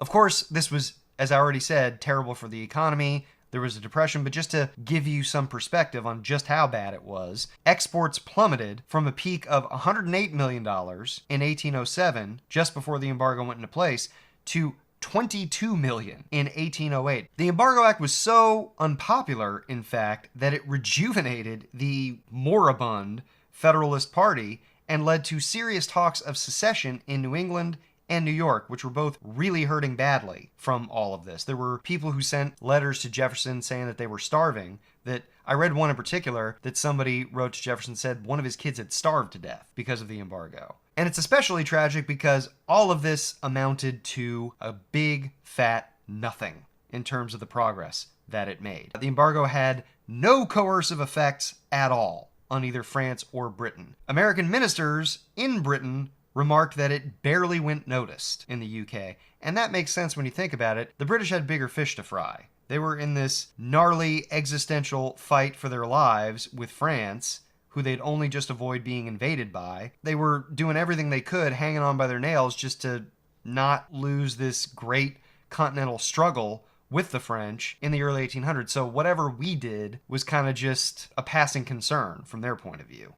Of course, this was, as I already said, terrible for the economy. There was a depression, but just to give you some perspective on just how bad it was, exports plummeted from a peak of $108 million in 1807, just before the embargo went into place, to $22 million in 1808. The Embargo Act was so unpopular, in fact, that it rejuvenated the moribund Federalist Party and led to serious talks of secession in New England and New York, which were both really hurting badly from all of this. There were people who sent letters to Jefferson saying that they were starving. That I read one in particular that somebody wrote to Jefferson, said one of his kids had starved to death because of the embargo. And it's especially tragic because all of this amounted to a big fat nothing in terms of the progress that it made. The embargo had no coercive effects at all on either France or Britain. American ministers in Britain remarked that it barely went noticed in the UK. And that makes sense when you think about it. The British had bigger fish to fry. They were in this gnarly existential fight for their lives with France, who they'd only just avoid being invaded by. They were doing everything they could, hanging on by their nails just to not lose this great continental struggle with the French in the early 1800s. So whatever we did was kind of just a passing concern from their point of view.